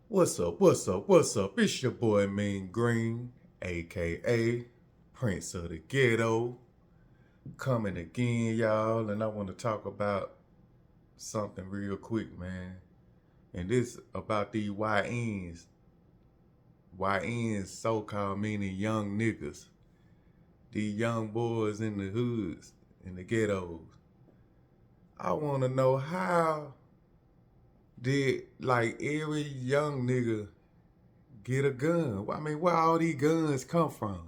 What's up? What's up? What's up? It's your boy Mean Green, aka Prince of the Ghetto, coming again, y'all. And I want to talk about something real quick, man. And this about these YNs. YNs, so called, meaning young niggas. These young boys in the hoods, in the ghettos. I want to know how did like every young nigga get a gun? I mean, where all these guns come from?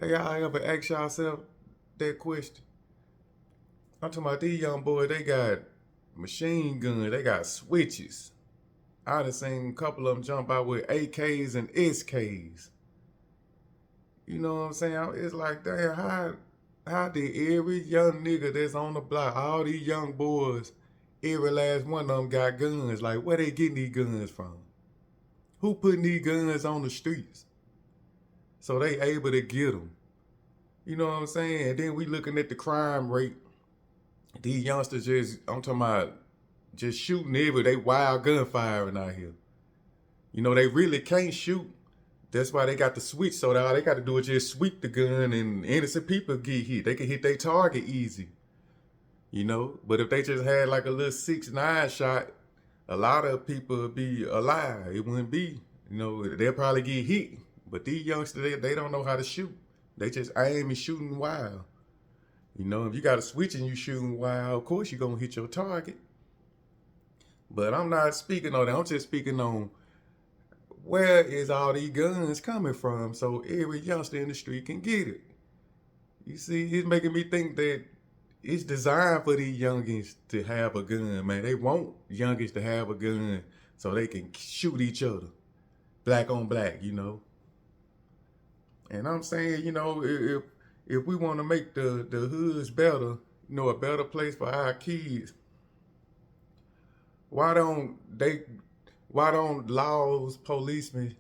Hey, y'all ever ask yourself that question? I'm talking about these young boys, they got machine guns, they got switches. I done seen a couple of them jump out with AKs and SKs. You know what I'm saying? It's like, damn, how did every young nigga that's on the block, all these young boys, every last one of them got guns? Like, where they getting these guns from? Who putting these guns on the streets so they able to get them? You know what I'm saying? And then we looking at the crime rate. These youngsters just, I'm talking about just shooting they wild gun firing out here. You know, they really can't shoot. That's why they got the switch, so that all they got to do is just sweep the gun and innocent people get hit. They can hit their target easy. You know? But if they just had like a little 6.9 shot, a lot of people would be alive. It wouldn't be, you know, they'll probably get hit. But these youngsters, they don't know how to shoot. They just aim and shooting wild. You know, if you got a switch and you shooting wild, of course you're going to hit your target. But I'm not speaking on that. I'm just speaking on where is all these guns coming from so every youngster in the street can get it. You see, it's making me think that it's designed for these youngins to have a gun, man. They want youngins to have a gun so they can shoot each other. Black on black, you know. And I'm saying, you know, if we want to make the hoods better, you know, a better place for our kids, why don't laws, policemen,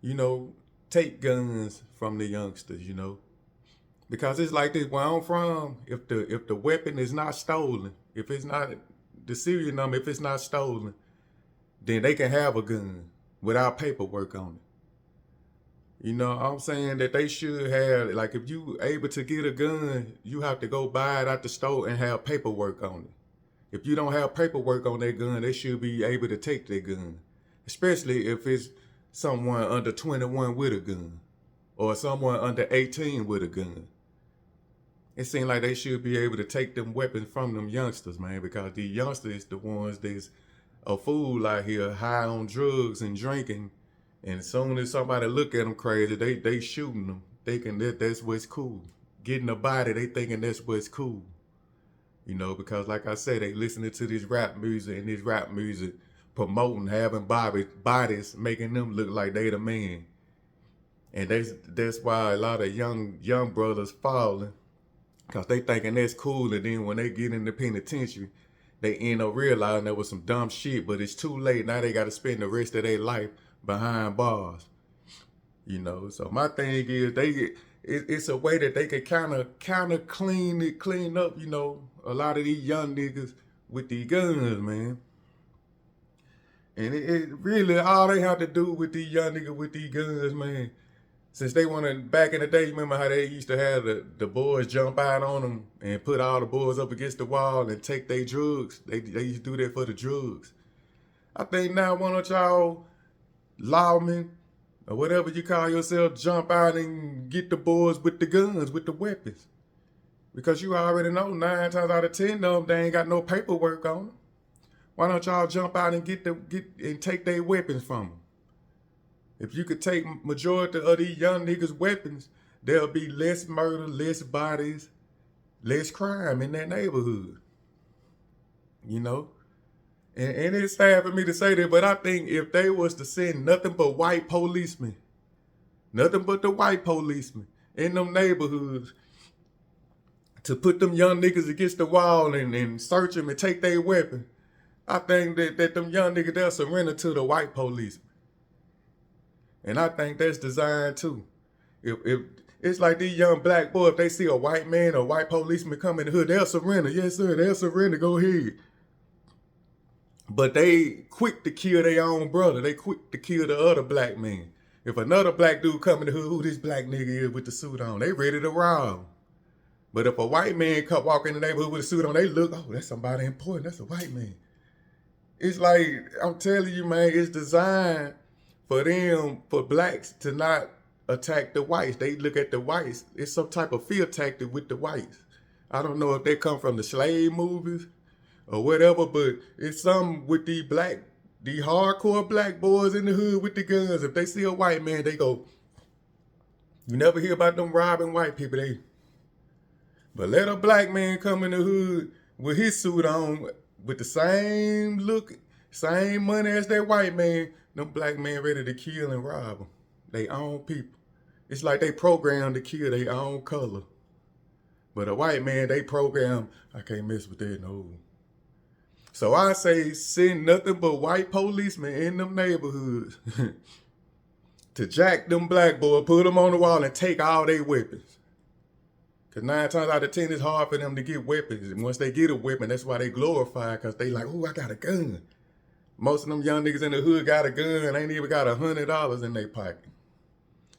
you know, take guns from the youngsters, you know? Because it's like this, where I'm from, if the weapon is not stolen, if it's not the serial number, if it's not stolen, then they can have a gun without paperwork on it. You know, I'm saying that they should have, like, if you able to get a gun, you have to go buy it at the store and have paperwork on it. If you don't have paperwork on that gun, they should be able to take their gun. Especially if it's someone under 21 with a gun or someone under 18 with a gun. It seems like they should be able to take them weapons from them youngsters, man, because the youngsters the ones that's a fool out here high on drugs and drinking. And as soon as somebody look at them crazy, they shooting them, thinking that's what's cool. Getting a body, they thinking that's what's cool. You know, because like I said, they listening to this rap music and this rap music promoting having bodies, making them look like they the man. And that's why a lot of young brothers falling, because they thinking that's cool. And then when they get in the penitentiary, they end up realizing that was some dumb shit, but it's too late. Now they got to spend the rest of their life behind bars. You know, so my thing is it's a way that they can kind of clean up, you know, a lot of these young niggas with these guns, man. And it really, all they have to do with these young niggas with these guns, man, since they want to, back in the day, remember how they used to have the boys jump out on them and put all the boys up against the wall and take their drugs? They used to do that for the drugs. I think now one of y'all lawmen or whatever you call yourself jump out and get the boys with the guns, with the weapons. Because you already know 9 times out of 10 of them, they ain't got no paperwork on them. Why don't y'all jump out and get and take their weapons from them? If you could take majority of these young niggas' weapons, there'll be less murder, less bodies, less crime in that neighborhood. You know? And it's sad for me to say that, but I think if they was to send nothing but white policemen, nothing but the white policemen in them neighborhoods to put them young niggas against the wall and search them and take their weapon, I think that them young niggas, they'll surrender to the white policemen. And I think that's designed too. If it's like these young black boys, if they see a white man or white policeman come in the hood, they'll surrender. Yes, sir, they'll surrender. Go ahead. But they quick to kill their own brother. They quick to kill the other black man. If another black dude come in the hood, who this black nigga is with the suit on, they ready to rob. But if a white man come walk in the neighborhood with a suit on, they look, oh, that's somebody important. That's a white man. It's like, I'm telling you, man, it's designed for them, for blacks to not attack the whites. They look at the whites. It's some type of fear tactic with the whites. I don't know if they come from the slave movies or whatever, but it's something with the hardcore black boys in the hood with the guns. If they see a white man, they go, you never hear about them robbing white people. But let a black man come in the hood with his suit on, with the same look, same money as that white man, them black men ready to kill and rob them. They own people. It's like they programmed to kill their own color. But a white man, they program, I can't mess with that, no. So I say send nothing but white policemen in them neighborhoods to jack them black boys, put them on the wall and take all their weapons. Because 9 times out of 10, it's hard for them to get weapons. And once they get a weapon, that's why they glorify, because they like, oh, I got a gun. Most of them young niggas in the hood got a gun and ain't even got $100 in their pocket.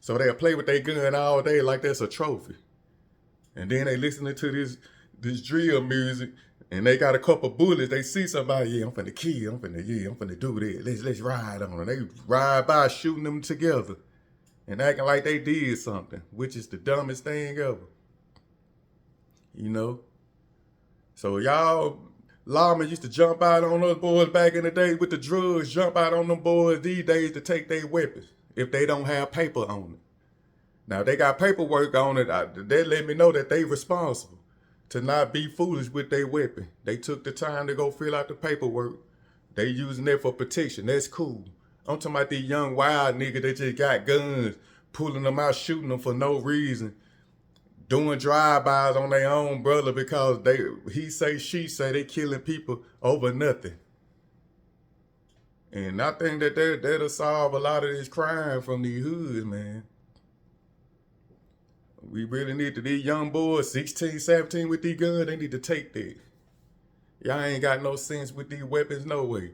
So they'll play with their gun all day like that's a trophy. And then they listening to this drill music and they got a couple bullets. They see somebody, yeah, I'm finna kill, I'm finna do that. Let's ride on them. They ride by shooting them together and acting like they did something, which is the dumbest thing ever. You know? So y'all lawmen used to jump out on those boys back in the day with the drugs, jump out on them boys these days to take their weapons if they don't have paper on it. Now, if they got paperwork on it, they let me know that they responsible to not be foolish with their weapon. They took the time to go fill out the paperwork. They using that for protection. That's cool. I'm talking about these young wild niggas that just got guns, pulling them out, shooting them for no reason, doing drive-bys on their own brother because he say, she say, they killing people over nothing. And I think that that'll solve a lot of this crime from these hoods, man. We really need to, these young boys, 16, 17 with these guns, they need to take that. Y'all ain't got no sense with these weapons, no way.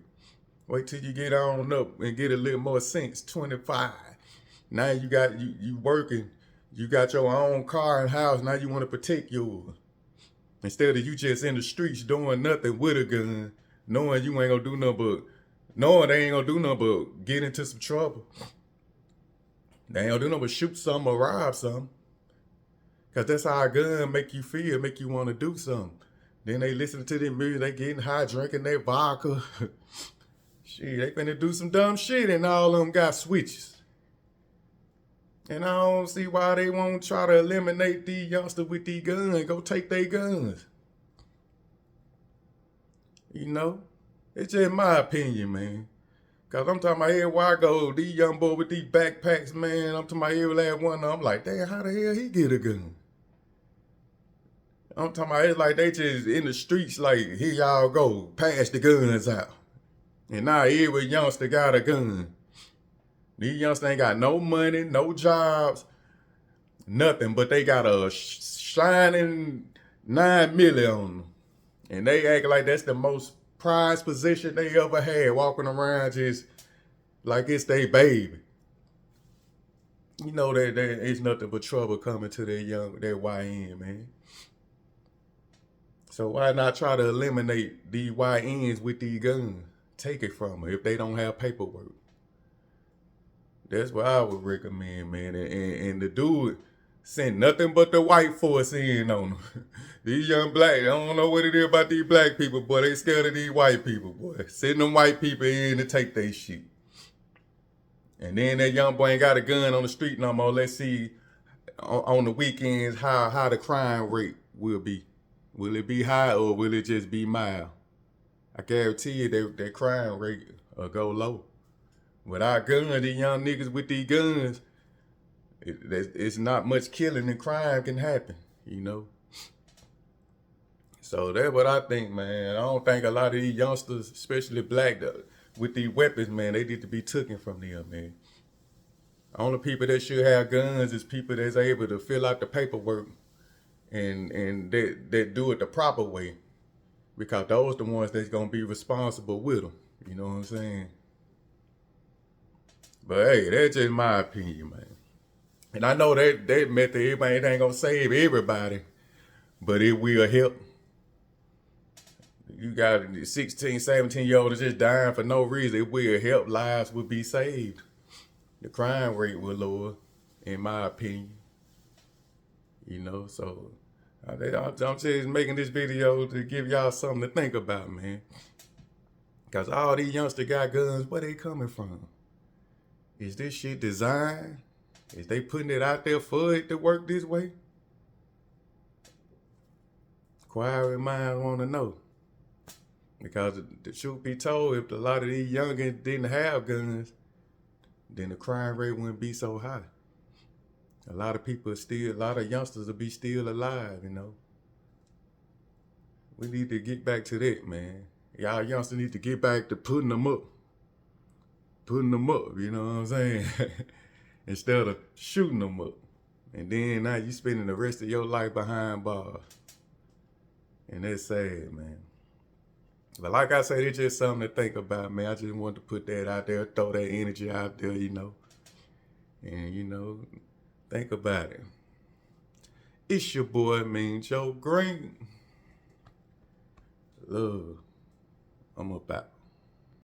Wait till you get on up and get a little more sense, 25. Now you working. You got your own car and house. Now you want to protect yours. Instead of you just in the streets doing nothing with a gun, knowing you ain't gonna do nothing but, knowing they ain't gonna do nothing but get into some trouble. They ain't gonna do nothing but shoot something or rob something. Cause that's how a gun make you feel, make you want to do something. Then they listen to their music, they getting high, drinking their vodka. Shit, they finna do some dumb shit and all of them got switches. And I don't see why they won't try to eliminate these youngsters with these guns. Go take their guns. You know? It's just my opinion, man. Cause I'm talking about everywhere I go, these young boys with these backpacks, man, I'm talking about every last one of them. I'm like, damn, how the hell he get a gun? I'm talking about it's like they just in the streets like, here y'all go, pass the guns out. And now every youngster got a gun. These youngsters ain't got no money, no jobs, nothing, but they got a shining 9 million on them. And they act like that's the most prized position they ever had, walking around just like it's their baby. You know that there is nothing but trouble coming to their YN, man. So why not try to eliminate these YNs with these guns? Take it from them if they don't have paperwork. That's what I would recommend, man. And to do it, send nothing but the white force in on them. These young black, I don't know what it is about these black people, boy. They scared of these white people, boy. Send them white people in to take their shit. And then that young boy ain't got a gun on the street no more. Let's see on the weekends how the crime rate will be. Will it be high or will it just be mild? I guarantee you that crime rate will go low. Without guns, these young niggas with these guns, it's not much killing and crime can happen, you know? So that's what I think, man. I don't think a lot of these youngsters, especially black, with these weapons, man, they need to be taken from them, man. Only people that should have guns is people that's able to fill out the paperwork and that do it the proper way. Because those the ones that's going to be responsible with them. You know what I'm saying? But hey, that's just my opinion, man. And I know that method, everybody ain't gonna save everybody, but it will help. You got 16, 17-year-olds just dying for no reason. It will help. Lives will be saved. The crime rate will lower, in my opinion. You know, so I'm just making this video to give y'all something to think about, man. Because all these youngsters got guns, where they coming from? Is this shit designed? Is they putting it out there for it to work this way? Quiet minds want to know. Because the truth be told, if a lot of these youngins didn't have guns, then the crime rate wouldn't be so high. A lot of youngsters will be still alive, you know. We need to get back to that, man. Y'all youngsters need to get back to putting them up. Putting them up, you know what I'm saying? Instead of shooting them up. And then now you spending the rest of your life behind bars. And that's sad, man. But like I said, it's just something to think about, man. I just wanted to put that out there, throw that energy out there, you know. And, you know, think about it. It's your boy, Mean Joe Green. Love. I'm about.